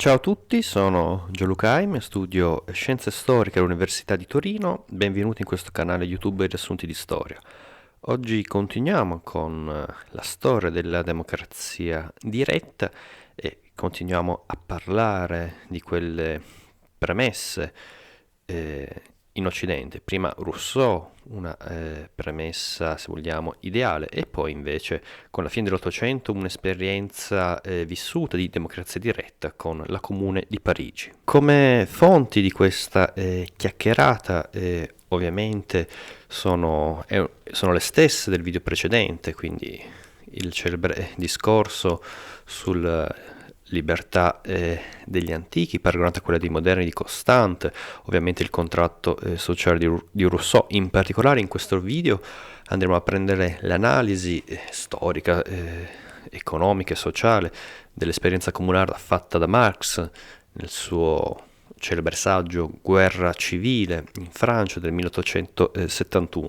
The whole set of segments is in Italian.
Ciao a tutti, sono Gianluca Aime, studio Scienze Storiche all'Università di Torino. Benvenuti in questo canale YouTube Riassunti di Storia. Oggi continuiamo con la storia della democrazia diretta e continuiamo a parlare di quelle premesse eh, in Occidente. Prima Rousseau, una premessa, se vogliamo, ideale, e poi invece con la fine dell'Ottocento un'esperienza vissuta di democrazia diretta con la Comune di Parigi. Come fonti di questa chiacchierata, ovviamente sono le stesse del video precedente, quindi il celebre discorso sulla libertà degli antichi paragonata a quella dei moderni di Constant, ovviamente il contratto sociale di Rousseau. In particolare in questo video andremo a prendere l'analisi storica, economica e sociale dell'esperienza comunale fatta da Marx nel suo celebre saggio Guerra civile in Francia del 1871.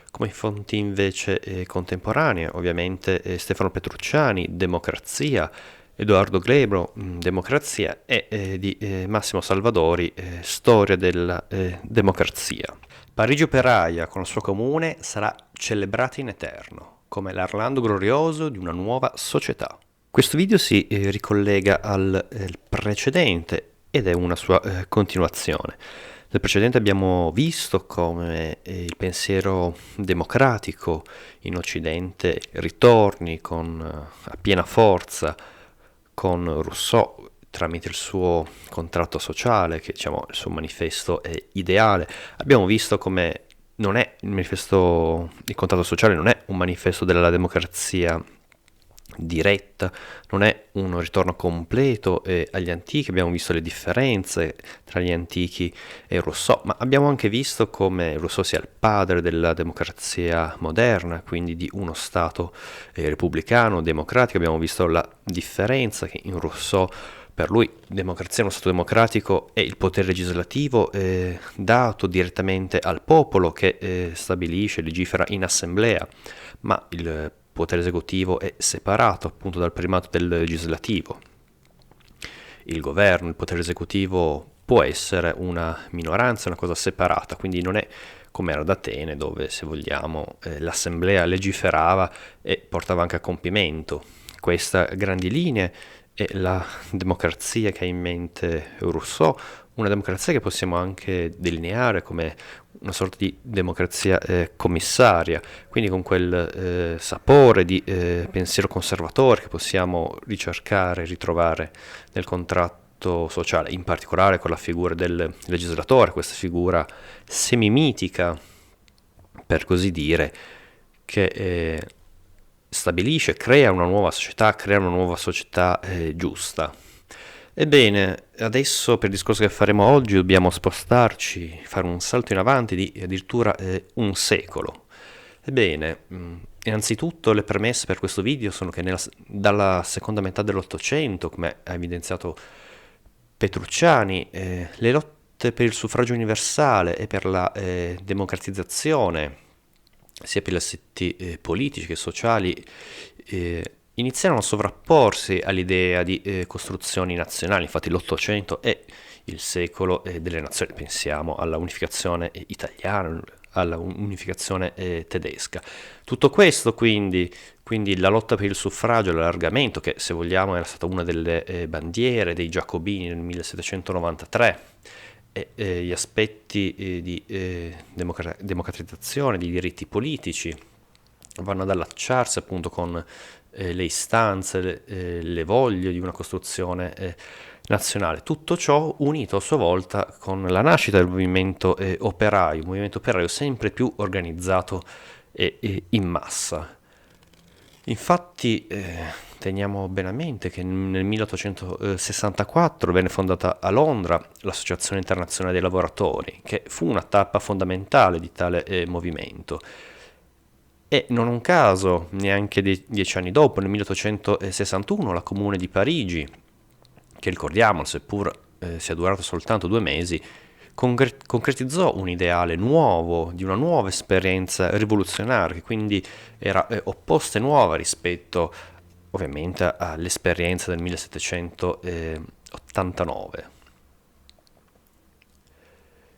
Come fonti invece contemporanee, ovviamente Stefano Petrucciani, Democrazia, Edoardo Glebro, Democrazia, e di Massimo Salvadori, Storia della democrazia. Parigi operaia con il suo comune sarà celebrata in eterno, come l'Arlando glorioso di una nuova società. Questo video si ricollega al precedente ed è una sua continuazione. Nel precedente abbiamo visto come il pensiero democratico in Occidente ritorni a piena forza con Rousseau tramite il suo contratto sociale, che diciamo il suo manifesto è ideale. Abbiamo visto come non è il contratto sociale non è un manifesto della democrazia diretta, non è un ritorno completo agli antichi. Abbiamo visto le differenze tra gli antichi e Rousseau, ma abbiamo anche visto come Rousseau sia il padre della democrazia moderna, quindi di uno Stato repubblicano, democratico. Abbiamo visto la differenza che in Rousseau per lui democrazia, uno Stato democratico, è il potere legislativo dato direttamente al popolo che stabilisce, legifera in assemblea, ma il potere esecutivo è separato appunto dal primato del legislativo. Il governo, il potere esecutivo può essere una minoranza, una cosa separata, quindi non è come era ad Atene, dove, se vogliamo, l'assemblea legiferava e portava anche a compimento questa grandi linee. È la democrazia che ha in mente Rousseau, una democrazia che possiamo anche delineare come una sorta di democrazia commissaria, quindi con quel sapore di pensiero conservatore che possiamo ricercare e ritrovare nel contratto sociale, in particolare con la figura del legislatore, questa figura semimitica, per così dire, che stabilisce, crea una nuova società giusta. Ebbene, adesso per il discorso che faremo oggi dobbiamo spostarci, fare un salto in avanti di addirittura un secolo. Ebbene, innanzitutto le premesse per questo video sono che dalla seconda metà dell'Ottocento, come ha evidenziato Petrucciani, le lotte per il suffragio universale e per la democratizzazione, sia per gli assetti politici che sociali, iniziarono a sovrapporsi all'idea di costruzioni nazionali. Infatti l'Ottocento è il secolo delle nazioni, pensiamo alla unificazione italiana, alla unificazione tedesca. Tutto questo quindi la lotta per il suffragio, l'allargamento, che se vogliamo era stata una delle bandiere dei Giacobini nel 1793, e gli aspetti di democratizzazione, di diritti politici, vanno ad allacciarsi appunto con le istanze, le voglie di una costruzione nazionale. Tutto ciò unito a sua volta con la nascita del movimento operaio, un movimento operaio sempre più organizzato e in massa. Infatti teniamo bene a mente che nel 1864 venne fondata a Londra l'Associazione Internazionale dei Lavoratori, che fu una tappa fondamentale di tale movimento. E non un caso, neanche 10 anni dopo, nel 1861, la Comune di Parigi, che ricordiamo, seppur sia durato soltanto 2 mesi, concretizzò un ideale nuovo, di una nuova esperienza rivoluzionaria, che quindi era opposta e nuova rispetto ovviamente all'esperienza del 1789, 1789.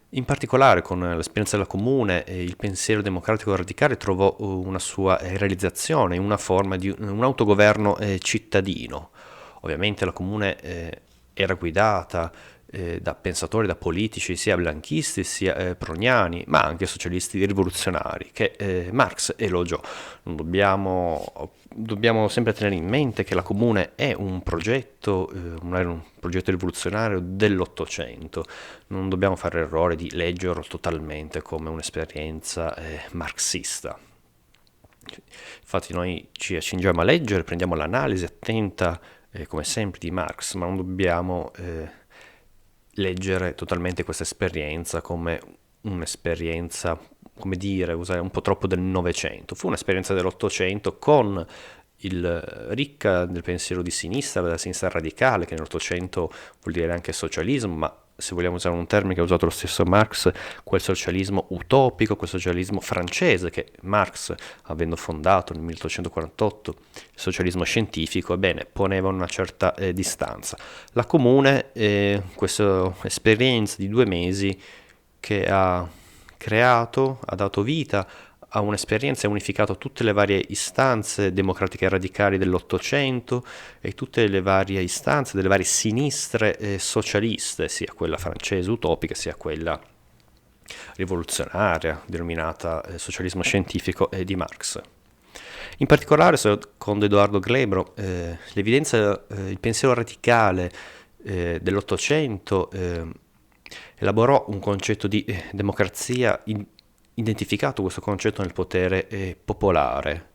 In particolare con l'esperienza della Comune il pensiero democratico radicale trovò una sua realizzazione in una forma di un autogoverno cittadino. Ovviamente la Comune era guidata da pensatori, da politici sia blanchisti sia proniani, ma anche socialisti rivoluzionari, che Marx elogiò. Non dobbiamo sempre tenere in mente che la Comune è un progetto rivoluzionario dell'Ottocento. Non dobbiamo fare l'errore di leggerlo totalmente come un'esperienza marxista. Infatti noi ci accingiamo a leggere, prendiamo l'analisi attenta, come sempre, di Marx, ma non dobbiamo leggere totalmente questa esperienza come un'esperienza, come dire, usare un po' troppo del Novecento. Fu un'esperienza dell'Ottocento con il ricca del pensiero di sinistra, della sinistra radicale, che nell'Ottocento vuol dire anche socialismo, ma se vogliamo usare un termine che ha usato lo stesso Marx, quel socialismo utopico, quel socialismo francese che Marx, avendo fondato nel 1848 il socialismo scientifico, ebbene, poneva una certa distanza. La Comune, questa esperienza di 2 mesi che ha creato, ha dato vita a un'esperienza e ha unificato tutte le varie istanze democratiche radicali dell'Ottocento e tutte le varie istanze delle varie sinistre socialiste, sia quella francese utopica sia quella rivoluzionaria, denominata socialismo scientifico di Marx. In particolare, secondo Edoardo Glebro, l'evidenza, il pensiero radicale dell'Ottocento elaborò un concetto di democrazia, identificato questo concetto nel potere popolare.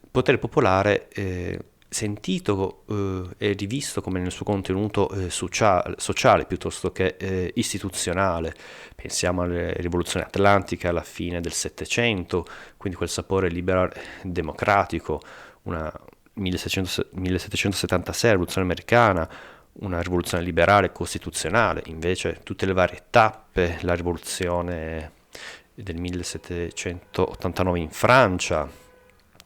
Il potere popolare sentito e rivisto come nel suo contenuto sociale piuttosto che istituzionale. Pensiamo alla rivoluzione atlantica alla fine del Settecento, quindi quel sapore liberal democratico, una 1776 rivoluzione americana, una rivoluzione liberale costituzionale. Invece tutte le varie tappe, la rivoluzione del 1789 in Francia,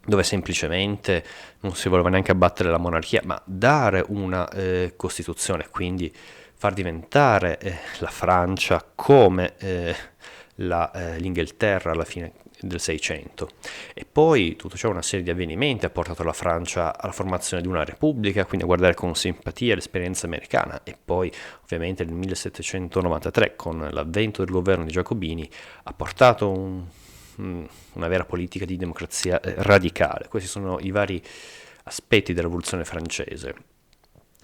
dove semplicemente non si voleva neanche abbattere la monarchia, ma dare una Costituzione, quindi far diventare la Francia come l'Inghilterra alla fine del Seicento. E poi tutto ciò, una serie di avvenimenti ha portato la Francia alla formazione di una repubblica, quindi a guardare con simpatia l'esperienza americana. E poi ovviamente nel 1793, con l'avvento del governo di Giacobini, ha portato una vera politica di democrazia radicale. Questi sono i vari aspetti della rivoluzione francese.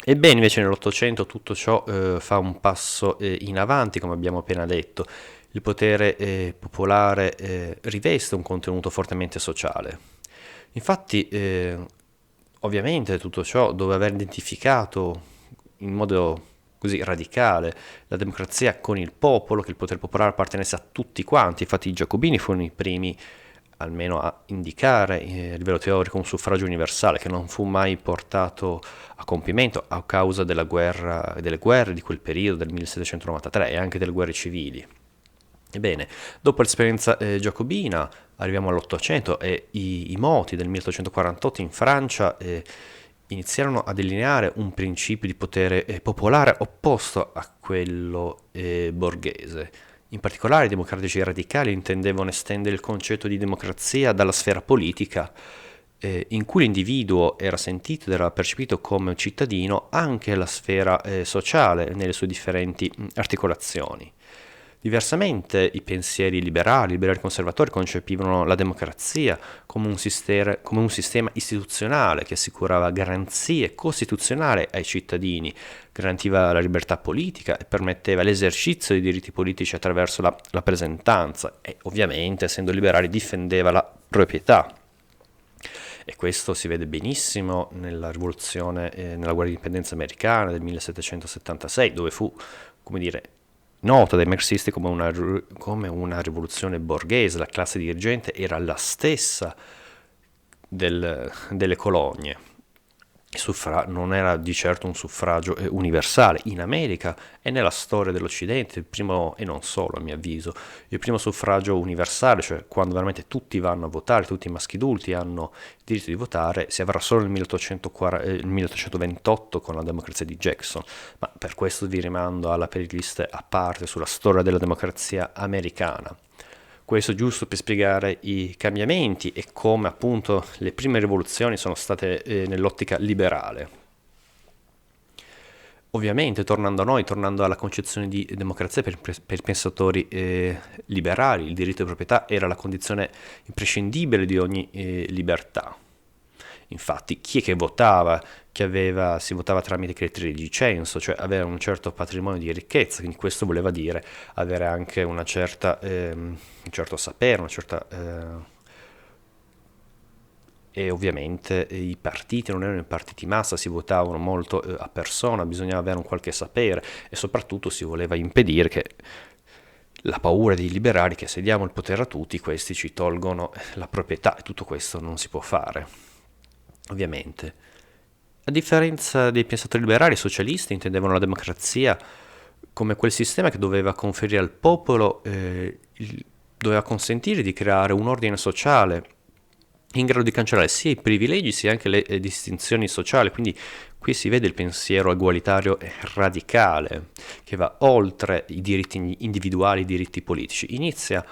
Ebbene, invece nell'Ottocento tutto ciò fa un passo in avanti, come abbiamo appena detto. Il potere popolare riveste un contenuto fortemente sociale. Infatti, ovviamente tutto ciò dove aver identificato in modo così radicale la democrazia con il popolo, che il potere popolare appartenesse a tutti quanti. Infatti i Giacobini furono i primi almeno a indicare a livello teorico un suffragio universale che non fu mai portato a compimento a causa delle guerre di quel periodo del 1793 e anche delle guerre civili. Ebbene, dopo l'esperienza giacobina arriviamo all'Ottocento e i moti del 1848 in Francia iniziarono a delineare un principio di potere popolare opposto a quello borghese. In particolare i democratici radicali intendevano estendere il concetto di democrazia dalla sfera politica, in cui l'individuo era sentito ed era percepito come un cittadino, anche alla sfera sociale nelle sue differenti articolazioni. Diversamente i pensieri liberali conservatori concepivano la democrazia come un sistema istituzionale che assicurava garanzie costituzionali ai cittadini, garantiva la libertà politica e permetteva l'esercizio dei diritti politici attraverso la rappresentanza e ovviamente, essendo liberali, difendeva la proprietà. E questo si vede benissimo nella rivoluzione, nella guerra di indipendenza americana del 1776, dove fu, come dire, nota dai marxisti come una rivoluzione borghese. La classe dirigente era la stessa delle colonie. non era di certo un suffragio universale. In America e nella storia dell'Occidente, il primo, e non solo a mio avviso, il primo suffragio universale, cioè quando veramente tutti vanno a votare, tutti i maschi adulti hanno il diritto di votare, si avrà solo nel 1828 con la democrazia di Jackson, ma per questo vi rimando alla playlist a parte sulla storia della democrazia americana. Questo giusto per spiegare i cambiamenti e come appunto le prime rivoluzioni sono state nell'ottica liberale. Ovviamente, tornando a noi, tornando alla concezione di democrazia per i pensatori liberali, il diritto di proprietà era la condizione imprescindibile di ogni libertà. Infatti, chi è che votava, si votava tramite criteri di censo, cioè avere un certo patrimonio di ricchezza, quindi questo voleva dire avere anche un certo sapere, una certa e ovviamente i partiti non erano i partiti massa, si votavano molto a persona, bisognava avere un qualche sapere e soprattutto si voleva impedire che la paura dei liberali che se diamo il potere a tutti, questi ci tolgono la proprietà e tutto questo non si può fare, ovviamente. A differenza dei pensatori liberali, i socialisti intendevano la democrazia come quel sistema che doveva conferire al popolo, doveva consentire di creare un ordine sociale in grado di cancellare sia i privilegi sia anche le distinzioni sociali, quindi qui si vede il pensiero egualitario e radicale che va oltre i diritti individuali, i diritti politici, inizia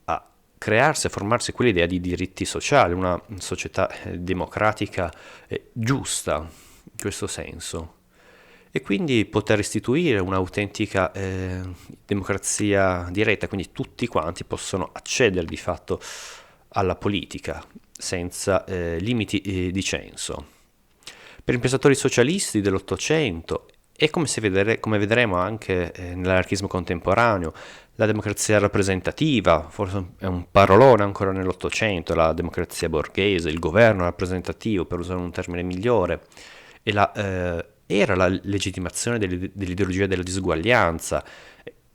a crearsi, a formarsi quell'idea di diritti sociali, una società democratica giusta in questo senso. E quindi poter istituire un'autentica democrazia diretta, quindi tutti quanti possono accedere di fatto alla politica senza limiti di censo. Per i pensatori socialisti dell'Ottocento e come vedremo anche nell'anarchismo contemporaneo, la democrazia rappresentativa, forse è un parolone ancora nell'Ottocento, la democrazia borghese, il governo rappresentativo, per usare un termine migliore, era la legittimazione dell'ideologia della disuguaglianza,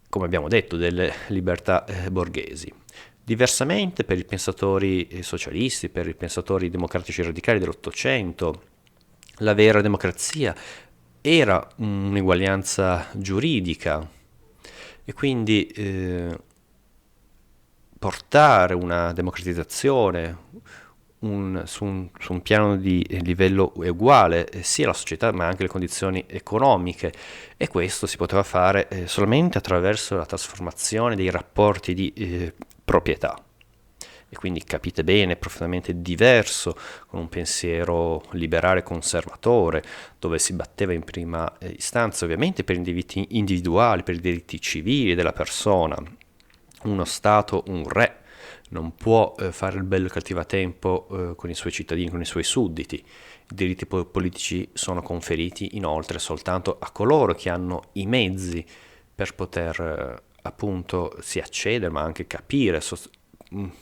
come abbiamo detto, delle libertà borghesi. Diversamente per i pensatori socialisti, per i pensatori democratici radicali dell'Ottocento, la vera democrazia era un'uguaglianza giuridica e quindi portare una democratizzazione su un piano di livello uguale sia la società ma anche le condizioni economiche e questo si poteva fare solamente attraverso la trasformazione dei rapporti di proprietà. E quindi capite bene, è profondamente diverso con un pensiero liberale conservatore, dove si batteva in prima istanza ovviamente per i diritti individuali, per i diritti civili della persona. Uno Stato, un re, non può fare il bello e il cattivo a tempo con i suoi cittadini, con i suoi sudditi. I diritti politici sono conferiti inoltre soltanto a coloro che hanno i mezzi per poter appunto si accedere ma anche capire.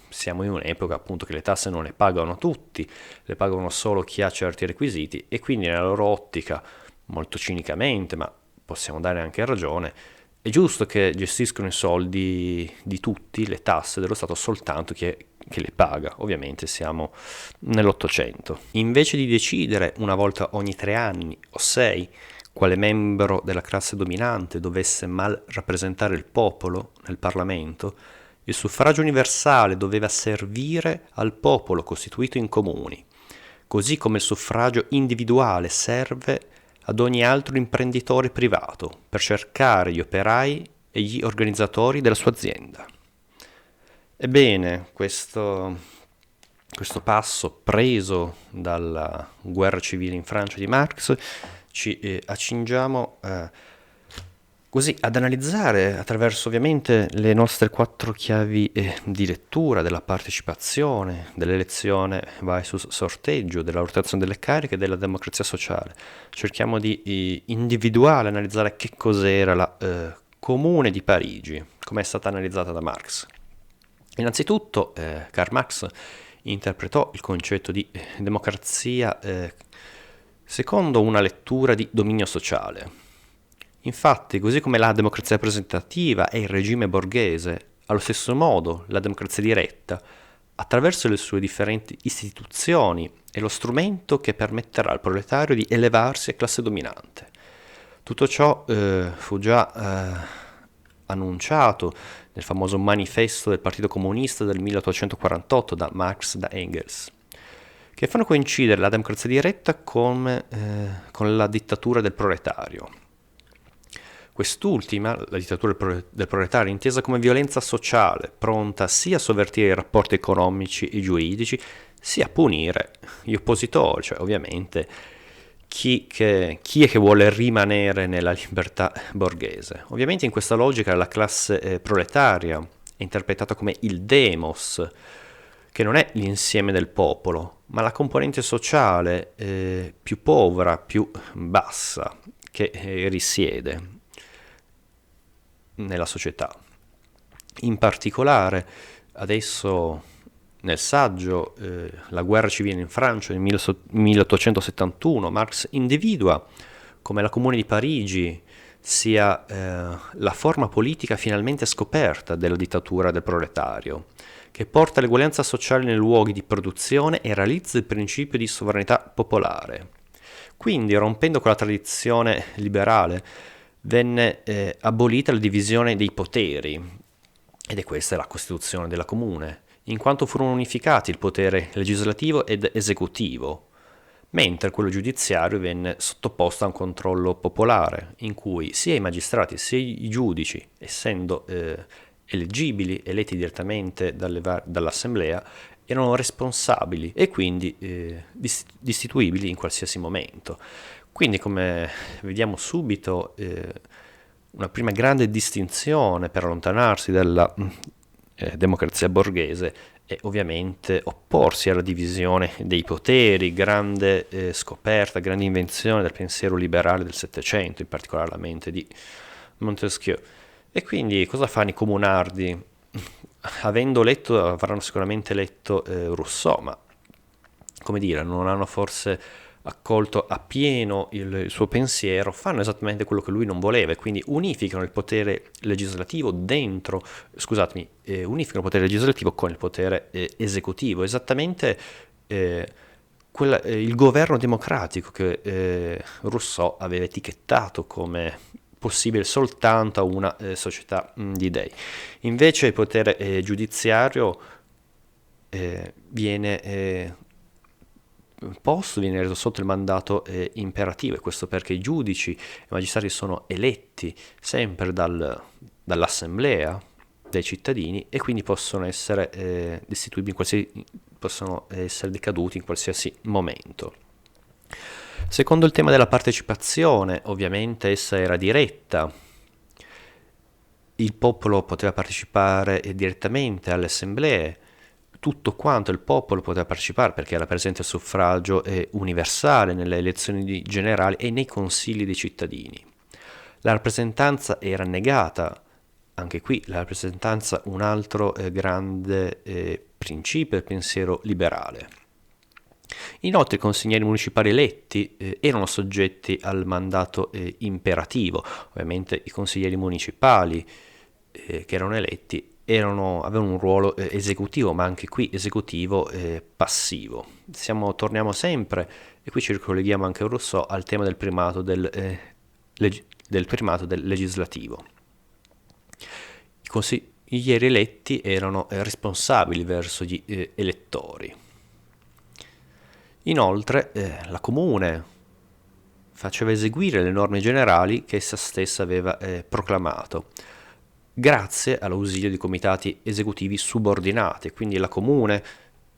Siamo in un'epoca appunto che le tasse non le pagano tutti, le pagano solo chi ha certi requisiti e quindi nella loro ottica, molto cinicamente, ma possiamo dare anche ragione, è giusto che gestiscono i soldi di tutti, le tasse dello Stato, soltanto chi che le paga. Ovviamente siamo nell'Ottocento. Invece di decidere una volta ogni 3 anni o 6 quale membro della classe dominante dovesse mal rappresentare il popolo nel Parlamento, il suffragio universale doveva servire al popolo costituito in comuni, così come il suffragio individuale serve ad ogni altro imprenditore privato per cercare gli operai e gli organizzatori della sua azienda. Ebbene, questo passo preso dalla guerra civile in Francia di Marx ci accingiamo così ad analizzare attraverso ovviamente le nostre 4 chiavi di lettura della partecipazione, dell'elezione versus sorteggio, della rotazione delle cariche e della democrazia sociale. Cerchiamo di individuare, analizzare che cos'era la Comune di Parigi, come è stata analizzata da Marx. Innanzitutto Karl Marx interpretò il concetto di democrazia secondo una lettura di dominio sociale. Infatti, così come la democrazia rappresentativa è il regime borghese, allo stesso modo la democrazia diretta attraverso le sue differenti istituzioni, è lo strumento che permetterà al proletario di elevarsi a classe dominante. Tutto ciò fu già annunciato nel famoso manifesto del Partito Comunista del 1848 da Marx e da Engels, che fanno coincidere la democrazia diretta con la dittatura del proletario. Quest'ultima, la dittatura del proletario, intesa come violenza sociale, pronta sia a sovvertire i rapporti economici e giuridici, sia a punire gli oppositori, cioè ovviamente chi è che vuole rimanere nella libertà borghese. Ovviamente in questa logica la classe proletaria è interpretata come il demos, che non è l'insieme del popolo, ma la componente sociale più povera, più bassa, che risiede nella società. In particolare, adesso nel saggio La guerra civile in Francia nel 1871, Marx individua come la Comune di Parigi sia la forma politica finalmente scoperta della dittatura del proletario, che porta l'eguaglianza sociale nei luoghi di produzione e realizza il principio di sovranità popolare. Quindi, rompendo con la tradizione liberale, venne abolita la divisione dei poteri, ed è questa la Costituzione della Comune, in quanto furono unificati il potere legislativo ed esecutivo, mentre quello giudiziario venne sottoposto a un controllo popolare, in cui sia i magistrati sia i giudici, essendo eleggibili, eletti direttamente dall'assemblea, erano responsabili e quindi destituibili in qualsiasi momento. Quindi, come vediamo subito, una prima grande distinzione per allontanarsi dalla democrazia borghese è ovviamente opporsi alla divisione dei poteri, grande scoperta, grande invenzione del pensiero liberale del Settecento, in particolare la mente di Montesquieu. E quindi cosa fanno i comunardi? Avendo letto, avranno sicuramente letto Rousseau, ma come dire, non hanno forse accolto appieno il suo pensiero, fanno esattamente quello che lui non voleva, e quindi unificano il potere legislativo unificano il potere legislativo con il potere esecutivo, esattamente il governo democratico che Rousseau aveva etichettato come possibile soltanto a una società di dei. Invece il potere giudiziario viene reso sotto il mandato imperativo, e questo perché i giudici e i magistrati sono eletti sempre dall'assemblea dei cittadini, e quindi possono essere destituibili possono essere decaduti in qualsiasi momento. Secondo il tema della partecipazione, ovviamente essa era diretta. Il popolo poteva partecipare direttamente alle assemblee, tutto quanto il popolo poteva partecipare perché era presente il suffragio universale nelle elezioni generali e nei consigli dei cittadini. La rappresentanza era negata, anche qui la rappresentanza un altro grande principio del pensiero liberale. Inoltre i consiglieri municipali eletti erano soggetti al mandato imperativo. Ovviamente i consiglieri municipali che erano eletti avevano un ruolo esecutivo, ma anche qui esecutivo passivo. Torniamo sempre, e qui ci ricolleghiamo anche a Rousseau, al tema del primato del legislativo. I consiglieri eletti erano responsabili verso gli elettori. Inoltre la Comune faceva eseguire le norme generali che essa stessa aveva proclamato, grazie all'ausilio di comitati esecutivi subordinati. Quindi la Comune,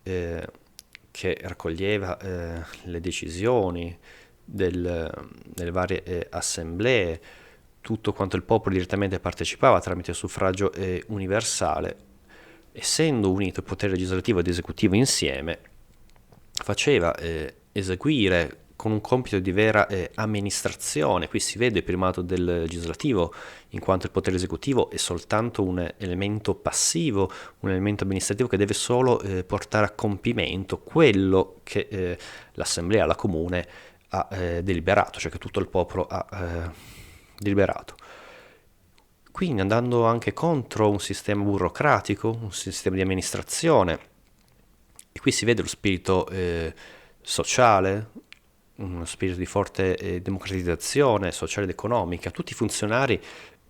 che raccoglieva le decisioni delle varie assemblee, tutto quanto il popolo direttamente partecipava tramite il suffragio universale, essendo unito il potere legislativo ed esecutivo insieme, faceva eseguire con un compito di vera amministrazione. Qui si vede il primato del legislativo, in quanto il potere esecutivo è soltanto un elemento passivo, un elemento amministrativo che deve solo portare a compimento quello che l'assemblea, la comune, ha deliberato, cioè che tutto il popolo ha deliberato. Quindi andando anche contro un sistema burocratico, un sistema di amministrazione E qui si vede lo spirito sociale, uno spirito di forte democratizzazione sociale ed economica. Tutti i funzionari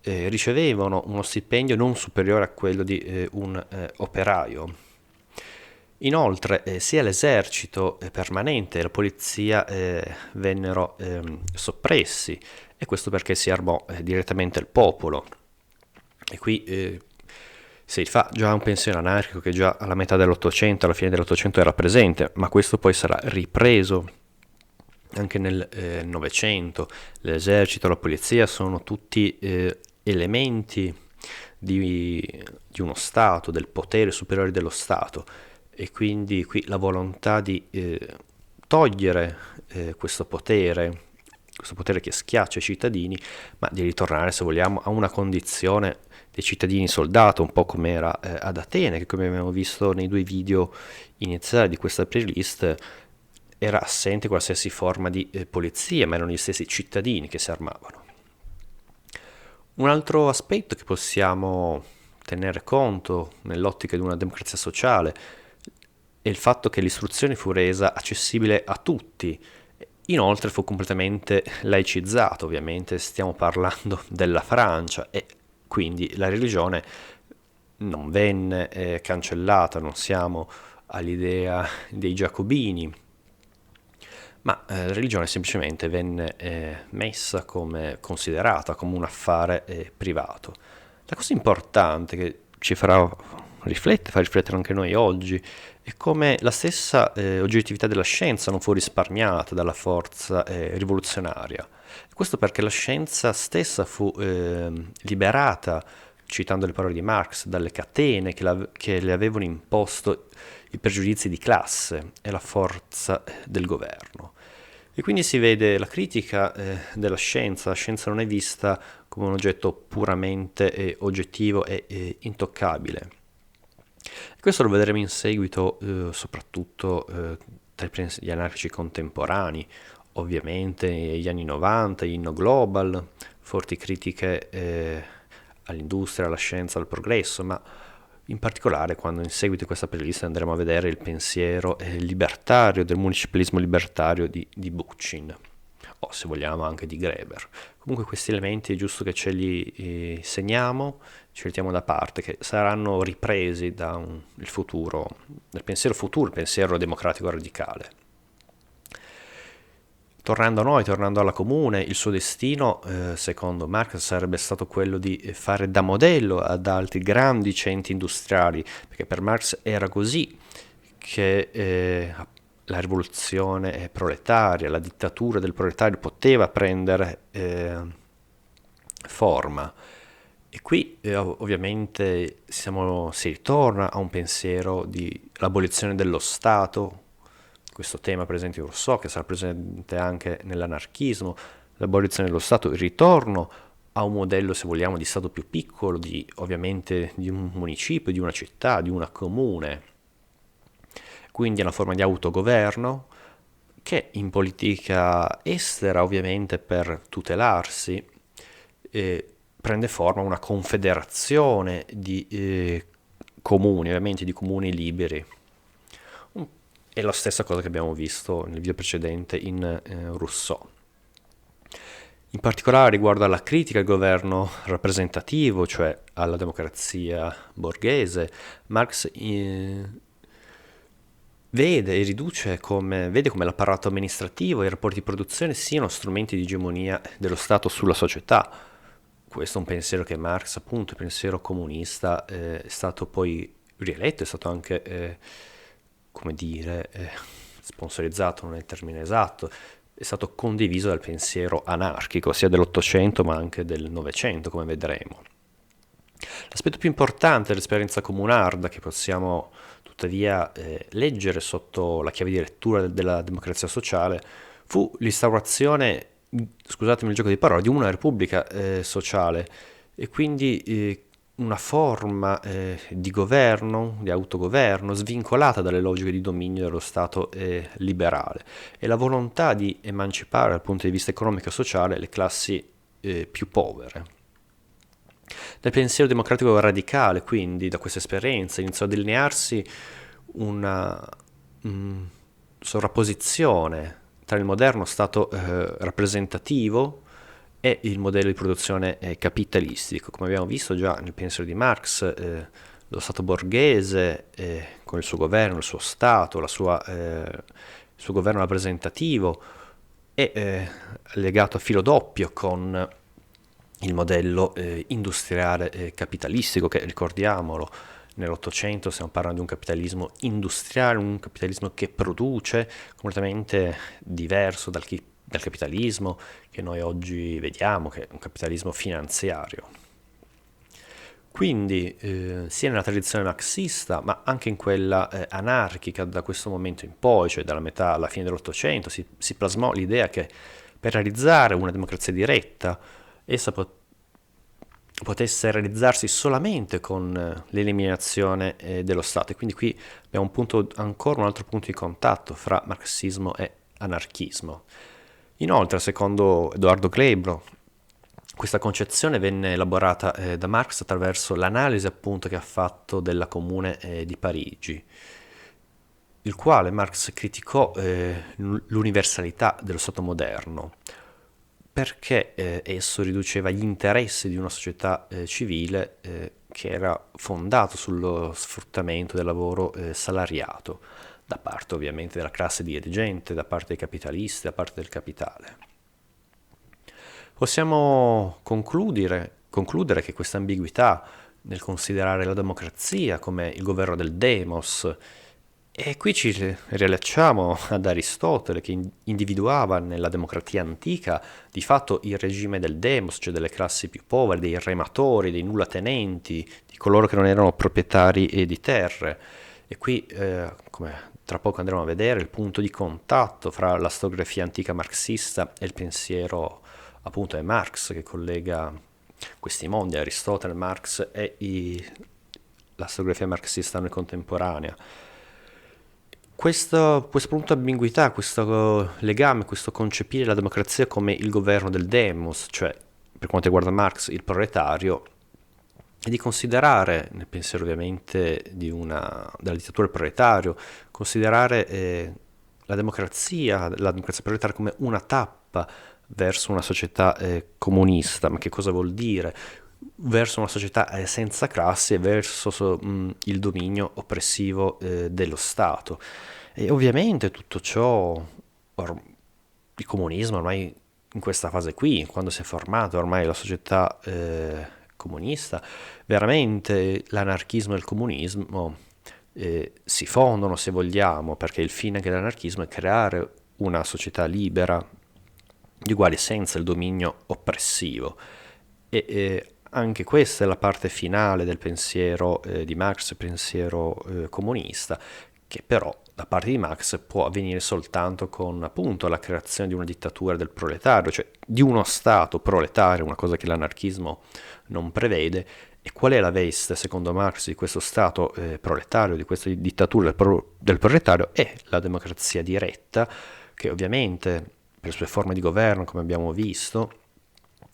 ricevevano uno stipendio non superiore a quello di un operaio. Inoltre, sia l'esercito permanente e la polizia vennero soppressi, e questo perché si armò direttamente il popolo. E qui si fa già un pensiero anarchico che già alla metà dell'Ottocento, alla fine dell'Ottocento era presente, ma questo poi sarà ripreso anche nel Novecento. L'esercito, la polizia sono tutti elementi di uno Stato, del potere superiore dello Stato, e quindi qui la volontà di togliere questo potere che schiaccia i cittadini, ma di ritornare, se vogliamo, a una condizione dei cittadini soldato, un po' come era ad Atene, che come abbiamo visto nei due video iniziali di questa playlist era assente qualsiasi forma di polizia, ma erano gli stessi cittadini che si armavano. Un altro aspetto che possiamo tenere conto nell'ottica di una democrazia sociale è il fatto che l'istruzione fu resa accessibile a tutti. Inoltre fu completamente laicizzato, ovviamente stiamo parlando della Francia, e quindi la religione non venne cancellata, non siamo all'idea dei giacobini, ma la religione semplicemente venne messa come considerata come un affare privato. La cosa importante che ci farà riflettere anche noi oggi, è come la stessa oggettività della scienza non fu risparmiata dalla forza rivoluzionaria. Questo perché la scienza stessa fu liberata, citando le parole di Marx, dalle catene che le avevano imposto i pregiudizi di classe e la forza del governo. E quindi si vede la critica della scienza. La scienza non è vista come un oggetto puramente oggettivo e intoccabile. E questo lo vedremo in seguito soprattutto tra gli anarchici contemporanei, ovviamente negli anni 90, Inno Global, forti critiche all'industria, alla scienza, al progresso, ma in particolare quando in seguito a questa playlist andremo a vedere il pensiero libertario, del municipalismo libertario di Bookchin, o se vogliamo anche di Greber. Comunque questi elementi è giusto che ce li segniamo, ci mettiamo da parte, che saranno ripresi dal pensiero il pensiero democratico radicale. Tornando a noi, tornando alla comune, il suo destino, secondo Marx, sarebbe stato quello di fare da modello ad altri grandi centri industriali, perché per Marx era così che la rivoluzione proletaria, la dittatura del proletario poteva prendere forma. E qui ovviamente si ritorna a un pensiero di l'abolizione dello Stato, questo tema presente in Rousseau, che sarà presente anche nell'anarchismo, l'abolizione dello Stato, il ritorno a un modello, se vogliamo, di Stato più piccolo, ovviamente di un municipio, di una città, di una comune, quindi è una forma di autogoverno che in politica estera, ovviamente per tutelarsi, prende forma una confederazione di comuni, ovviamente di comuni liberi. È la stessa cosa che abbiamo visto nel video precedente in Rousseau. In particolare riguardo alla critica al governo rappresentativo, cioè alla democrazia borghese, Marx vede come l'apparato amministrativo e i rapporti di produzione siano strumenti di egemonia dello Stato sulla società. Questo è un pensiero che Marx, appunto, il pensiero comunista, è stato poi rieletto, è stato anche, sponsorizzato, non è il termine esatto, è stato condiviso dal pensiero anarchico, sia dell'Ottocento ma anche del Novecento, come vedremo. L'aspetto più importante dell'esperienza comunarda, che possiamo tuttavia leggere sotto la chiave di lettura della democrazia sociale, fu l'instaurazione, scusatemi il gioco di parole, di una repubblica sociale, e quindi una forma di governo, di autogoverno, svincolata dalle logiche di dominio dello Stato liberale, e la volontà di emancipare dal punto di vista economico e sociale le classi più povere. Nel pensiero democratico radicale, quindi, da questa esperienza iniziò a delinearsi una sovrapposizione tra il moderno Stato rappresentativo e il modello di produzione capitalistico. Come abbiamo visto già nel pensiero di Marx, lo Stato borghese, con il suo governo, il suo Stato, il suo governo rappresentativo, è legato a filo doppio con il modello industriale capitalistico, che ricordiamolo, nell'Ottocento stiamo parlando di un capitalismo industriale, un capitalismo che produce, completamente diverso dal capitalismo che noi oggi vediamo, che è un capitalismo finanziario. Quindi sia nella tradizione marxista, ma anche in quella anarchica da questo momento in poi, cioè dalla metà alla fine dell'Ottocento, si plasmò l'idea che per realizzare una democrazia diretta essa potesse realizzarsi solamente con l'eliminazione dello Stato. E quindi qui abbiamo ancora un altro punto di contatto fra marxismo e anarchismo. Inoltre, secondo Edoardo Glebro, questa concezione venne elaborata da Marx attraverso l'analisi appunto che ha fatto della Comune di Parigi, il quale Marx criticò l'universalità dello Stato moderno, perché esso riduceva gli interessi di una società civile che era fondato sullo sfruttamento del lavoro salariato, da parte ovviamente della classe dirigente, da parte dei capitalisti, da parte del capitale. Possiamo concludere che questa ambiguità nel considerare la democrazia come il governo del demos, e qui ci riallacciamo ad Aristotele, che individuava nella democrazia antica di fatto il regime del demos, cioè delle classi più povere, dei rematori, dei nullatenenti, di coloro che non erano proprietari di terre. E qui, come tra poco andremo a vedere, il punto di contatto fra la storiografia antica marxista e il pensiero appunto è Marx, che collega questi mondi, Aristotele, Marx e la storiografia marxista noi contemporanea. Questo punto di ambiguità, questo legame, questo concepire la democrazia come il governo del demos, cioè per quanto riguarda Marx il proletario, e di considerare, nel pensiero ovviamente della dittatura del proletario, considerare la democrazia proletaria come una tappa verso una società comunista. Ma che cosa vuol dire? Verso una società senza classi e verso il dominio oppressivo dello Stato. E ovviamente tutto ciò, il comunismo ormai in questa fase qui, quando si è formato ormai la società comunista, veramente l'anarchismo e il comunismo si fondono, se vogliamo, perché il fine anche dell'anarchismo è creare una società libera di uguali senza il dominio oppressivo. E anche questa è la parte finale del pensiero di Marx, il pensiero comunista, che però da parte di Marx può avvenire soltanto con appunto la creazione di una dittatura del proletario, cioè di uno Stato proletario, una cosa che l'anarchismo non prevede. E qual è la veste, secondo Marx, di questo Stato proletario, di questa dittatura del proletario? È la democrazia diretta, che ovviamente per le sue forme di governo, come abbiamo visto,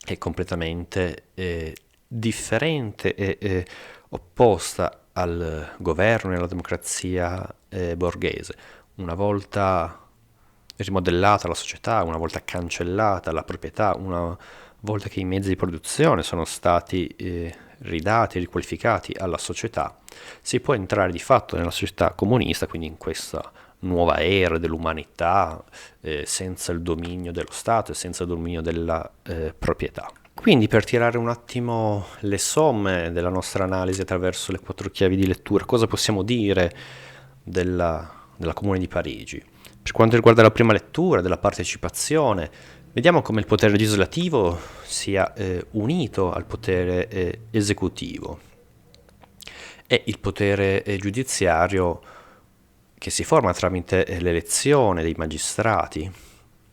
è completamente differente e opposta al governo e alla democrazia borghese. Una volta rimodellata la società, una volta cancellata la proprietà, una volta che i mezzi di produzione sono stati ridati, riqualificati alla società, si può entrare di fatto nella società comunista, quindi in questa nuova era dell'umanità senza il dominio dello Stato e senza il dominio della proprietà. Quindi, per tirare un attimo le somme della nostra analisi attraverso le 4 chiavi di lettura, cosa possiamo dire della Comune di Parigi? Per quanto riguarda la prima lettura, della partecipazione, vediamo come il potere legislativo sia unito al potere esecutivo e il potere giudiziario, che si forma tramite l'elezione dei magistrati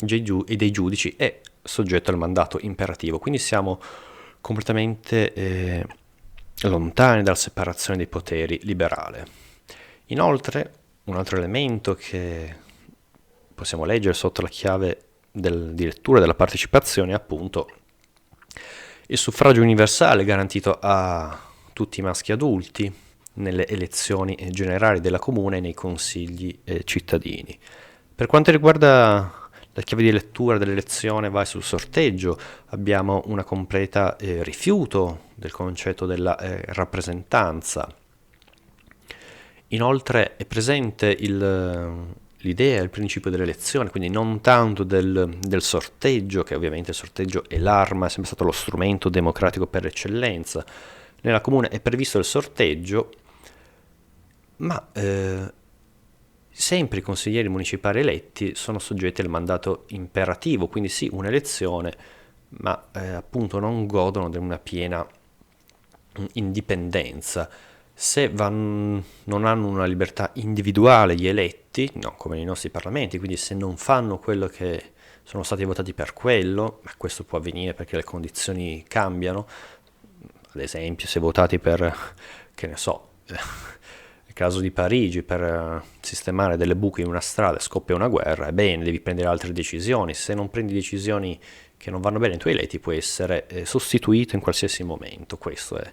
e dei giudici, è soggetto al mandato imperativo. Quindi siamo completamente lontani dalla separazione dei poteri liberale. Inoltre, un altro elemento che possiamo leggere sotto la chiave di lettura della partecipazione è appunto il suffragio universale garantito a tutti i maschi adulti, nelle elezioni generali della comune e nei consigli cittadini. Per quanto riguarda la chiave di lettura dell'elezione vai sul sorteggio, abbiamo una completa rifiuto del concetto della rappresentanza. Inoltre è presente l'idea, il principio dell'elezione, quindi non tanto del sorteggio, che ovviamente il sorteggio è l'arma, è sempre stato lo strumento democratico per eccellenza. Nella comune è previsto il sorteggio, ma sempre i consiglieri municipali eletti sono soggetti al mandato imperativo, quindi sì, un'elezione, ma appunto non godono di una piena indipendenza. Se non hanno una libertà individuale gli eletti, no, come nei nostri parlamenti, quindi se non fanno quello che sono stati votati per quello, ma questo può avvenire perché le condizioni cambiano, ad esempio se votati per, che ne so, nel caso di Parigi, per sistemare delle buche in una strada e scoppia una guerra, ebbene devi prendere altre decisioni, se non prendi decisioni che non vanno bene ai tuoi eletti puoi essere sostituito in qualsiasi momento, questo è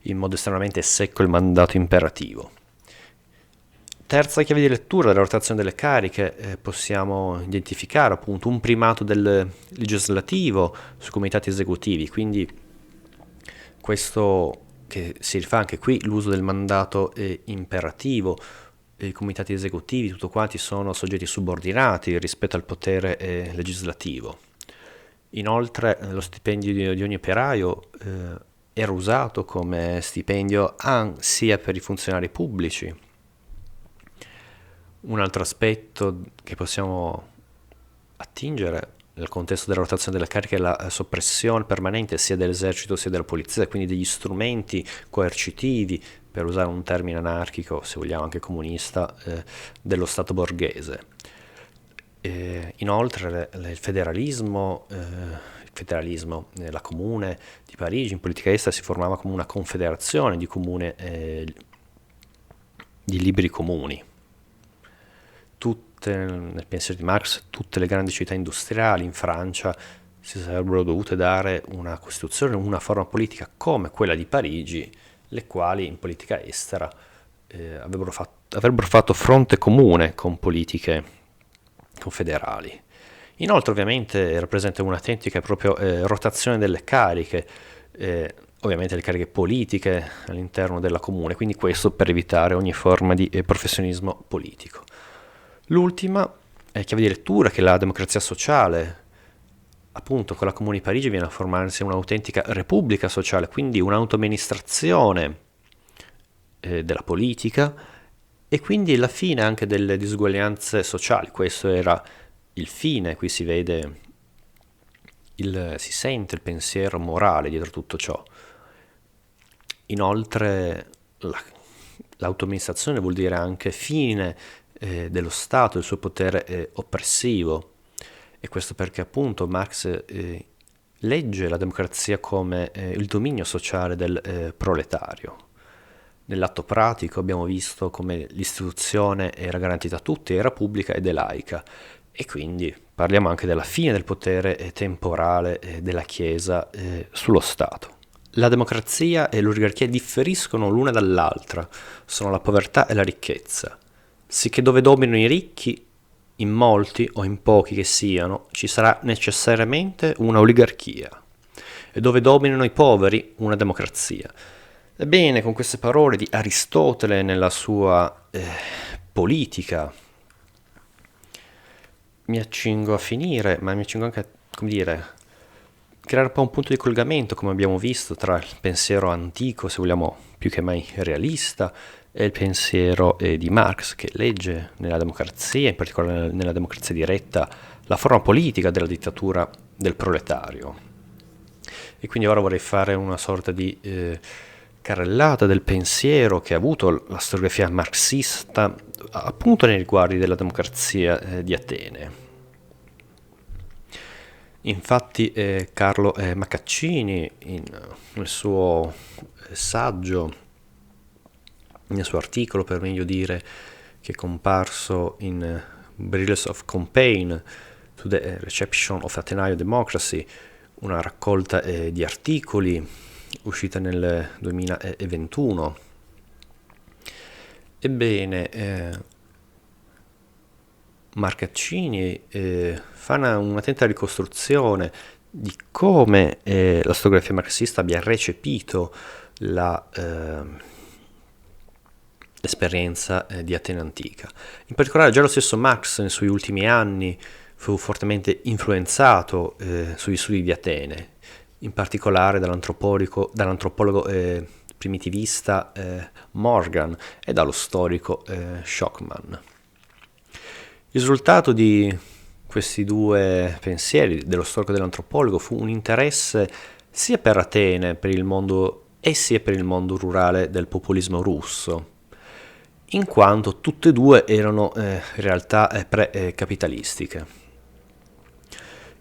in modo estremamente secco il mandato imperativo. Terza chiave di lettura della rotazione delle cariche, possiamo identificare appunto un primato del legislativo sui comitati esecutivi, quindi questo che si rifà anche qui l'uso del mandato imperativo, i comitati esecutivi, tutto quanti sono soggetti subordinati rispetto al potere legislativo. Inoltre lo stipendio di ogni operaio era usato come stipendio sia per i funzionari pubblici. Un altro aspetto che possiamo attingere nel contesto della rotazione delle cariche è la soppressione permanente sia dell'esercito sia della polizia, quindi degli strumenti coercitivi, per usare un termine anarchico, se vogliamo anche comunista, dello Stato borghese. Inoltre il federalismo, la comune di Parigi in politica estera si formava come una confederazione di comune di liberi comuni. Nel pensiero di Marx, tutte le grandi città industriali in Francia si sarebbero dovute dare una costituzione, una forma politica come quella di Parigi, le quali in politica estera avrebbero fatto fronte comune con politiche confederali. Inoltre ovviamente era presente un'autentica proprio rotazione delle cariche, ovviamente le cariche politiche all'interno della comune, quindi questo per evitare ogni forma di professionismo politico. L'ultima è chiave di lettura, che è la democrazia sociale. Appunto con la Comune di Parigi viene a formarsi un'autentica repubblica sociale, quindi un'autoamministrazione della politica e quindi la fine anche delle disuguaglianze sociali. Questo era il fine, qui si vede, si sente il pensiero morale dietro tutto ciò. Inoltre l'autoamministrazione vuol dire anche fine dello Stato, del suo potere oppressivo, e questo perché appunto Marx legge la democrazia come il dominio sociale del proletario. Nell'atto pratico abbiamo visto come l'istituzione era garantita a tutti, era pubblica ed è laica, e quindi parliamo anche della fine del potere temporale della Chiesa sullo Stato. La democrazia e l'oligarchia differiscono l'una dall'altra, sono la povertà e la ricchezza. Sicché dove dominano i ricchi, in molti o in pochi che siano, ci sarà necessariamente una oligarchia, e dove dominano i poveri, una democrazia. Ebbene, con queste parole di Aristotele nella sua politica, mi accingo a finire, ma mi accingo anche a, come dire, creare un po' un punto di collegamento, come abbiamo visto, tra il pensiero antico, se vogliamo più che mai realista, e il pensiero di Marx, che legge nella democrazia, in particolare nella democrazia diretta, la forma politica della dittatura del proletario. E quindi ora vorrei fare una sorta di carrellata del pensiero che ha avuto la storiografia marxista appunto nei riguardi della democrazia di Atene. Infatti Carlo Maccaccini nel suo saggio, nel suo articolo per meglio dire, che è comparso in Brilliance of Campaign to the Reception of Athenaeum Democracy, una raccolta di articoli uscita nel 2021, Ebbene, Marcaccini fa un'attenta ricostruzione di come la storiografia marxista abbia recepito l'esperienza di Atene antica. In particolare già lo stesso Marx nei suoi ultimi anni fu fortemente influenzato sugli studi di Atene, in particolare dall'antropologo primitivista Morgan e dallo storico Schockmann. Il risultato di questi due pensieri, dello storico e dell'antropologo, fu un interesse sia per Atene, per il mondo e sia per il mondo rurale del populismo russo, in quanto tutte e due erano realtà pre-capitalistiche.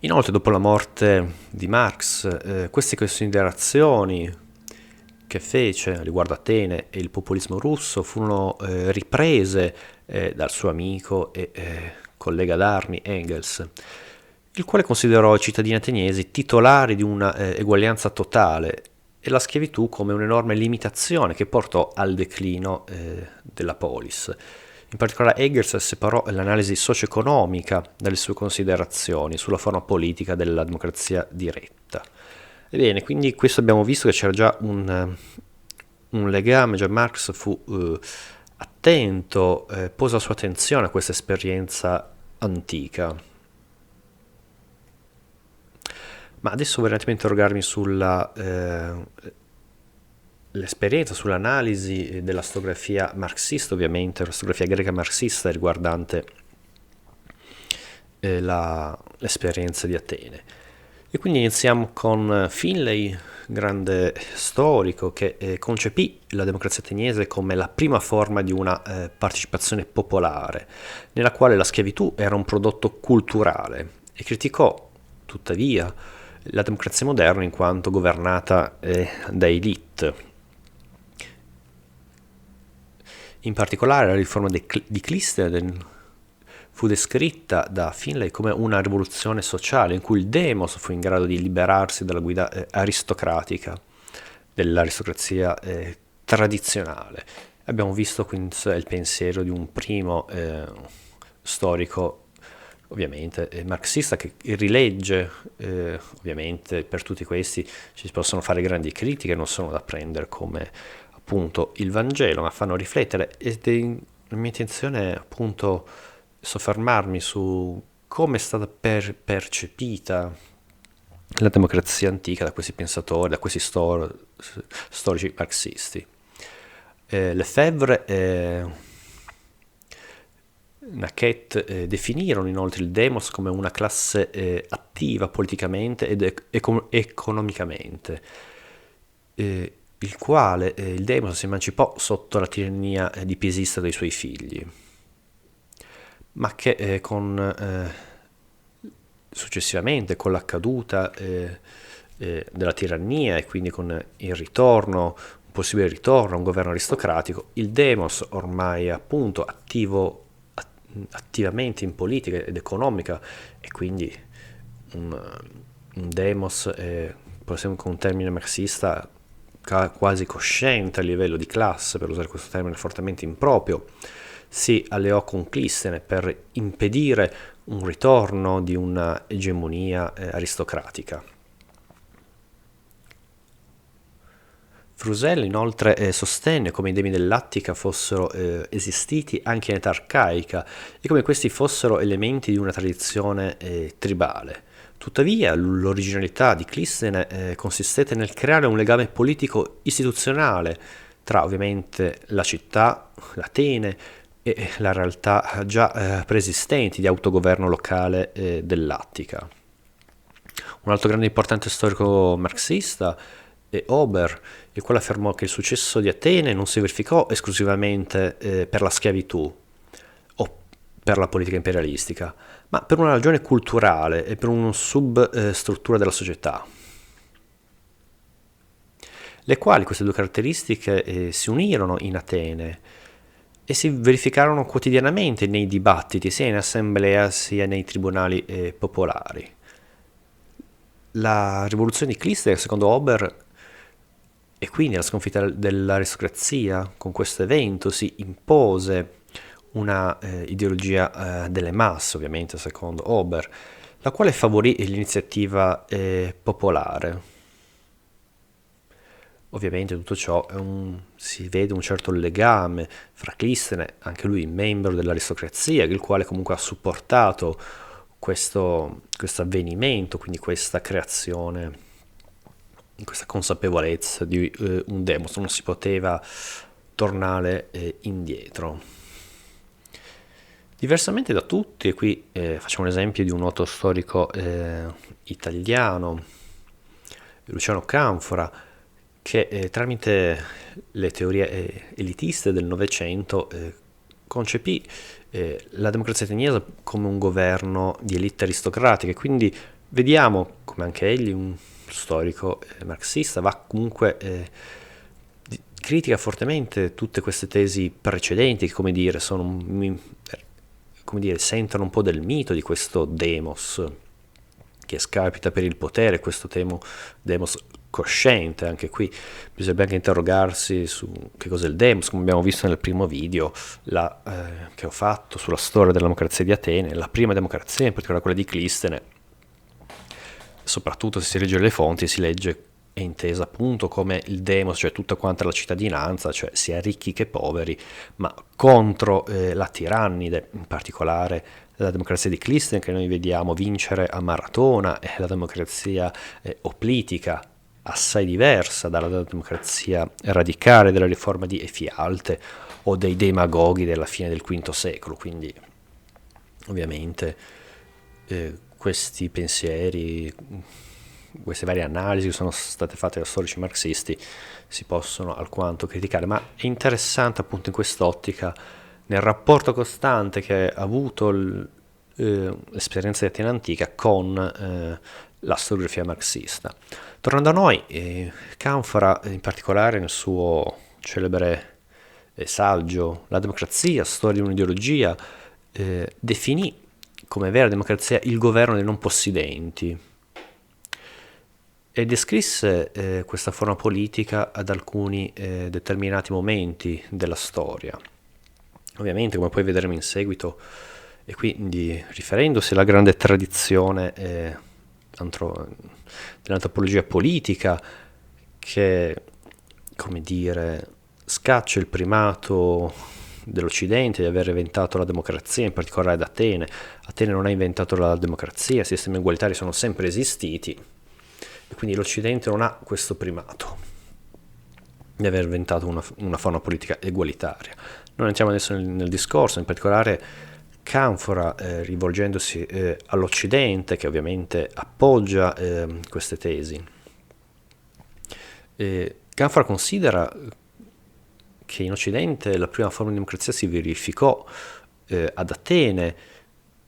Inoltre, dopo la morte di Marx, queste considerazioni che fece riguardo Atene e il populismo russo furono riprese dal suo amico e collega d'armi Engels, il quale considerò i cittadini ateniesi titolari di una eguaglianza totale e la schiavitù come un'enorme limitazione che portò al declino della polis. In particolare Engels separò l'analisi socio-economica dalle sue considerazioni sulla forma politica della democrazia diretta. Ebbene, quindi questo abbiamo visto che c'era già un legame, già Marx fu attento, pose la sua attenzione a questa esperienza antica. Ma adesso vorrei un attimo interrogarmi sulla l'esperienza, sull'analisi della storiografia marxista, ovviamente, la storiografia greca marxista riguardante l'esperienza di Atene. E quindi iniziamo con Finlay, grande storico che concepì la democrazia ateniese come la prima forma di una partecipazione popolare, nella quale la schiavitù era un prodotto culturale, e criticò, tuttavia, la democrazia moderna in quanto governata da elite. In particolare la riforma di Clisthenes fu descritta da Finlay come una rivoluzione sociale in cui il demos fu in grado di liberarsi dalla guida aristocratica, dell'aristocrazia tradizionale. Abbiamo visto quindi il pensiero di un primo storico, ovviamente marxista, che rilegge, ovviamente per tutti questi ci possono fare grandi critiche, non sono da prendere come appunto il Vangelo, ma fanno riflettere, ed la mia intenzione è appunto soffermarmi su come è stata percepita la democrazia antica da questi pensatori, da questi storici marxisti. Lefebvre e Naquet definirono inoltre il demos come una classe attiva politicamente ed economicamente, il quale il demos si emancipò sotto la tirannia di Pisista dei suoi figli, ma che successivamente con la caduta della tirannia e quindi con il ritorno, un possibile ritorno a un governo aristocratico, il demos, ormai appunto attivamente in politica ed economica, e quindi un demos, possiamo con un termine marxista quasi cosciente a livello di classe, per usare questo termine fortemente improprio, si alleò con Clisthenes per impedire un ritorno di una egemonia aristocratica. Frusel inoltre sostenne come i demi dell'Attica fossero esistiti anche in età arcaica e come questi fossero elementi di una tradizione tribale. Tuttavia l'originalità di Clisthenes consistette nel creare un legame politico istituzionale tra ovviamente la città, l'Atene, e la realtà già preesistenti di autogoverno locale dell'Attica. Un altro grande e importante storico marxista è Ober, il quale affermò che il successo di Atene non si verificò esclusivamente per la schiavitù o per la politica imperialistica, ma per una ragione culturale e per una substruttura della società, le quali queste due caratteristiche si unirono in Atene e si verificarono quotidianamente nei dibattiti, sia in assemblea sia nei tribunali popolari. La rivoluzione di Clisthenes, secondo Ober, E quindi la sconfitta dell'aristocrazia con questo evento si impose una ideologia delle masse, ovviamente, secondo Ober, la quale favorì l'iniziativa popolare. Ovviamente tutto ciò si vede un certo legame fra Clistene, anche lui membro dell'aristocrazia, il quale comunque ha supportato questo avvenimento, quindi questa creazione, questa consapevolezza di un demos, non si poteva tornare indietro. Diversamente da tutti, e qui facciamo l'esempio di un noto storico italiano, Luciano Canfora, che tramite le teorie elitiste del Novecento concepì la democrazia ateniese come un governo di elite aristocratiche, quindi vediamo come anche egli, un storico marxista, va comunque critica fortemente tutte queste tesi precedenti che, come dire, sentono un po' del mito di questo demos che scapita per il potere, questo demos cosciente. Anche qui bisogna anche interrogarsi su che cos'è il demos, come abbiamo visto nel primo video che ho fatto sulla storia della democrazia di Atene, la prima democrazia, in particolare quella di Clistene. Soprattutto se si legge le fonti, si legge è intesa appunto come il demos, cioè tutta quanta la cittadinanza, cioè sia ricchi che poveri, ma contro la tirannide, in particolare la democrazia di Clistene, che noi vediamo vincere a Maratona, e la democrazia oplitica, assai diversa dalla democrazia radicale della riforma di Efialte o dei demagoghi della fine del V secolo. Quindi ovviamente questi pensieri, queste varie analisi che sono state fatte da storici marxisti si possono alquanto criticare, ma è interessante appunto in quest'ottica, nel rapporto costante che ha avuto l'esperienza di Atene antica con la storiografia marxista. Tornando a noi, Canfora in particolare nel suo celebre saggio La democrazia, storia di un'ideologia, definì come vera democrazia il governo dei non possidenti e descrisse questa forma politica ad alcuni determinati momenti della storia. Ovviamente, come poi vedremo in seguito, e quindi riferendosi alla grande tradizione dell'antropologia politica che, come dire, scaccia il primato dell'Occidente di aver inventato la democrazia, in particolare ad Atene. Atene non ha inventato la democrazia, i sistemi egualitari sono sempre esistiti e quindi l'Occidente non ha questo primato di aver inventato una forma politica egualitaria. Non entriamo adesso nel discorso, in particolare Canfora, rivolgendosi all'Occidente, che ovviamente appoggia queste tesi. Canfora considera che in Occidente la prima forma di democrazia si verificò ad Atene,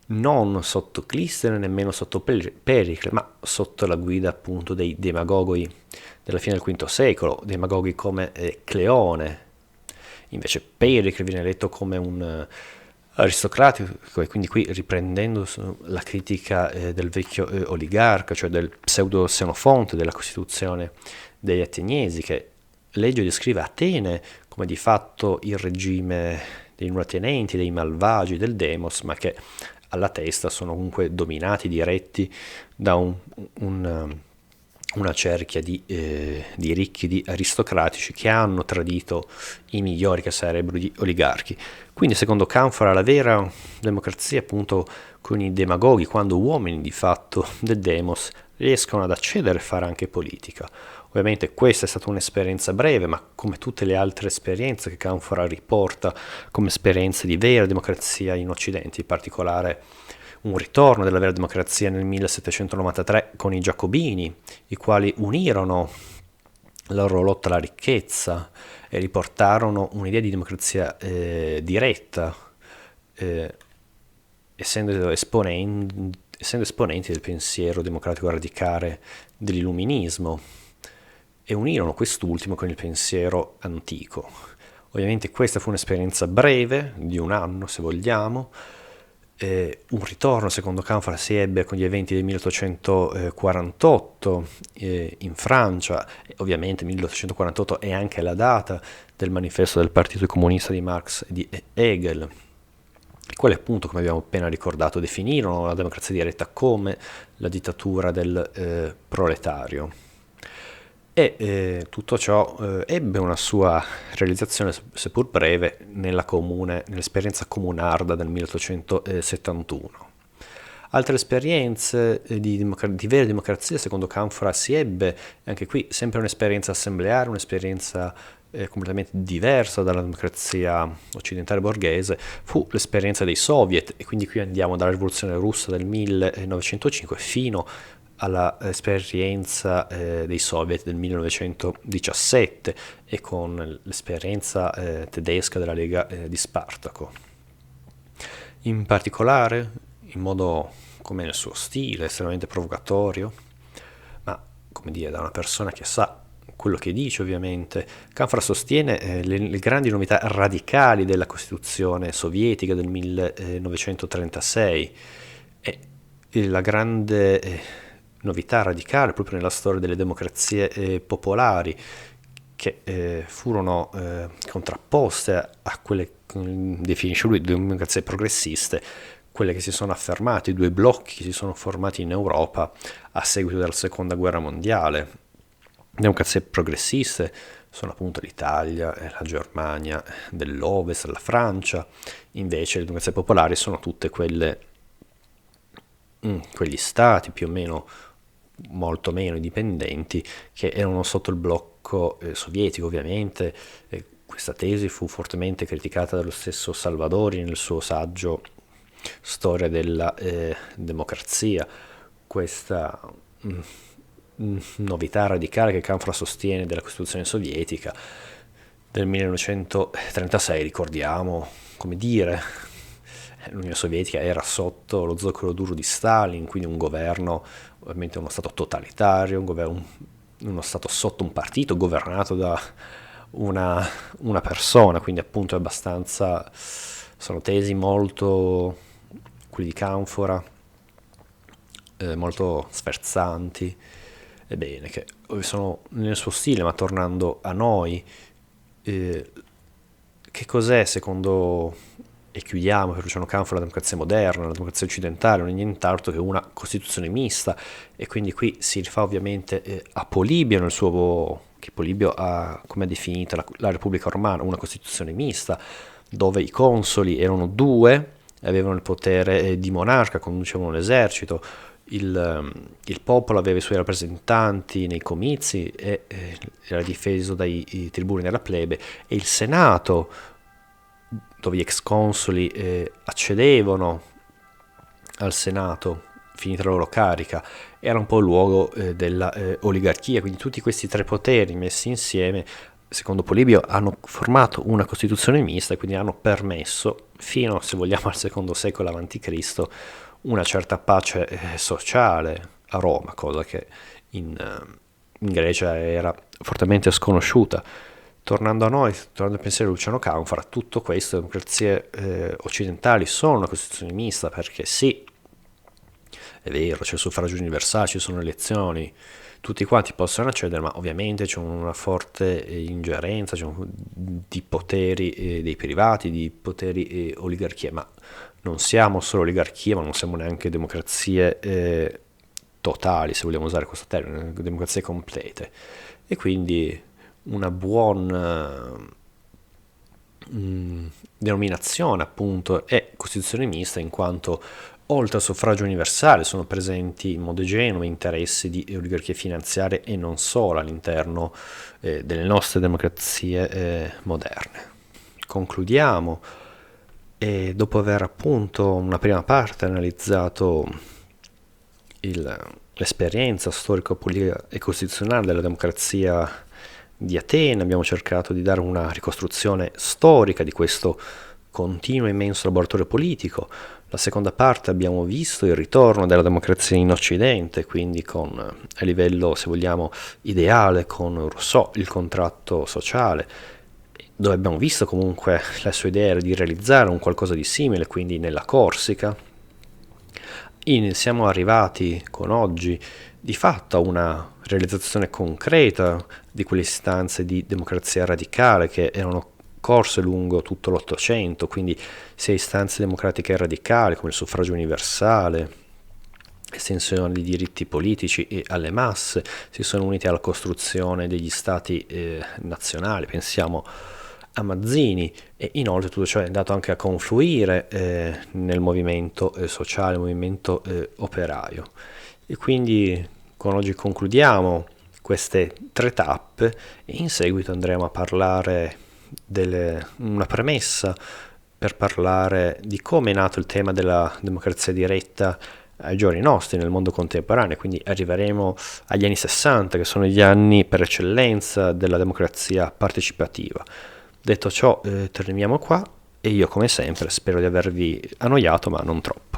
non sotto Clistene, nemmeno sotto Pericle, ma sotto la guida appunto dei demagoghi della fine del V secolo, demagoghi come Cleone. Invece Pericle viene letto come un aristocratico, e quindi qui riprendendo la critica del vecchio oligarca, cioè del pseudo Xenofonte della Costituzione degli Ateniesi, che legge e descrive Atene come di fatto il regime dei non attenenti, dei malvagi, del demos, ma che alla testa sono comunque dominati, diretti da una cerchia di ricchi, di aristocratici che hanno tradito i migliori, che sarebbero gli oligarchi. Quindi secondo Canfora la vera democrazia appunto con i demagoghi, quando uomini di fatto del demos riescono ad accedere a fare anche politica. Ovviamente questa è stata un'esperienza breve, ma come tutte le altre esperienze che Canfora riporta come esperienze di vera democrazia in Occidente, in particolare un ritorno della vera democrazia nel 1793 con i Giacobini, i quali unirono la loro lotta alla ricchezza e riportarono un'idea di democrazia diretta, essendo esponenti del pensiero democratico radicale dell'illuminismo, e unirono quest'ultimo con il pensiero antico. Ovviamente questa fu un'esperienza breve, di un anno se vogliamo, Un ritorno, secondo Canfora, si ebbe con gli eventi del 1848 in Francia, e ovviamente 1848 è anche la data del manifesto del Partito Comunista di Marx e di Hegel, i quali appunto, come abbiamo appena ricordato, definirono la democrazia diretta come la dittatura del proletario. Tutto ciò ebbe una sua realizzazione, seppur breve, nell'esperienza comunarda del 1871. Altre esperienze di vera democrazia, secondo Canfora, si ebbe, anche qui, sempre un'esperienza assembleare, un'esperienza completamente diversa dalla democrazia occidentale borghese, fu l'esperienza dei soviet, e quindi qui andiamo dalla rivoluzione russa del 1905 fino all'esperienza dei soviet del 1917 e con l'esperienza tedesca della Lega di Spartaco. In particolare, in modo come nel suo stile, estremamente provocatorio, ma come dire, da una persona che sa quello che dice, ovviamente, Canfora sostiene le grandi novità radicali della Costituzione sovietica del 1936 e la grande novità radicale proprio nella storia delle democrazie popolari che furono contrapposte a quelle che definisce lui democrazie progressiste, quelle che si sono affermate, i due blocchi che si sono formati in Europa a seguito della seconda guerra mondiale. Democrazie progressiste sono appunto l'Italia, la Germania dell'Ovest, la Francia, invece le democrazie popolari sono tutte quegli stati più o meno molto meno indipendenti che erano sotto il blocco sovietico, ovviamente. Questa tesi fu fortemente criticata dallo stesso Salvadori nel suo saggio Storia della democrazia. Questa novità radicale che Canfora sostiene della Costituzione sovietica del 1936, ricordiamo, come dire, l'Unione Sovietica era sotto lo zoccolo duro di Stalin, quindi un governo, ovviamente uno stato totalitario, uno stato sotto un partito governato da una persona, quindi appunto è abbastanza, sono tesi molto, quelli di Canfora, molto sferzanti, ebbene, che sono nel suo stile, ma tornando a noi, che cos'è secondo, e chiudiamo per Luciano Canfora, la democrazia moderna, la democrazia occidentale, non è nient'altro che una costituzione mista, e quindi qui si rifà ovviamente a Polibio nel suo, che Polibio ha, come ha definita la Repubblica Romana, una costituzione mista, dove i consoli erano due, avevano il potere di monarca, conducevano l'esercito, il popolo aveva i suoi rappresentanti nei comizi e era difeso dai tribuni della plebe, e il Senato, dove gli ex consoli accedevano al Senato finita la loro carica, era un po' il luogo della oligarchia. Quindi tutti questi tre poteri messi insieme, secondo Polibio, hanno formato una costituzione mista e quindi hanno permesso, fino, se vogliamo, al secondo secolo a.C., una certa pace sociale a Roma, cosa che in Grecia era fortemente sconosciuta. Tornando a noi, tornando al pensiero di Luciano Canfora, tutto questo, le democrazie occidentali sono una costituzione mista, perché sì, è vero, c'è il suffragio universale, ci sono elezioni, tutti quanti possono accedere, ma ovviamente c'è una forte ingerenza, di poteri dei privati, di poteri oligarchie, ma non siamo solo oligarchie, ma non siamo neanche democrazie totali, se vogliamo usare questo termine, democrazie complete. E quindi una buona denominazione appunto è costituzione mista, in quanto oltre al suffragio universale sono presenti in modo genuino interessi di oligarchie finanziarie e non solo all'interno delle nostre democrazie moderne. Concludiamo, e dopo aver appunto una prima parte analizzato l'esperienza storico-politica e costituzionale della democrazia di Atene, abbiamo cercato di dare una ricostruzione storica di questo continuo e immenso laboratorio politico. La seconda parte abbiamo visto il ritorno della democrazia in Occidente, quindi a livello, se vogliamo, ideale, con Rousseau, il contratto sociale, dove abbiamo visto comunque la sua idea era di realizzare un qualcosa di simile, quindi nella Corsica, siamo arrivati con oggi di fatto a una realizzazione concreta di quelle istanze di democrazia radicale che erano corse lungo tutto l'Ottocento, quindi sia istanze democratiche radicali come il suffragio universale, estensione di diritti politici e alle masse, si sono uniti alla costruzione degli stati nazionali, pensiamo a Mazzini, e inoltre tutto ciò è andato anche a confluire nel movimento sociale, nel movimento operaio. E quindi con oggi concludiamo queste tre tappe e in seguito andremo a parlare una premessa per parlare di come è nato il tema della democrazia diretta ai giorni nostri nel mondo contemporaneo, quindi arriveremo agli anni 60 che sono gli anni per eccellenza della democrazia partecipativa. Detto ciò, terminiamo qua e io come sempre spero di avervi annoiato ma non troppo.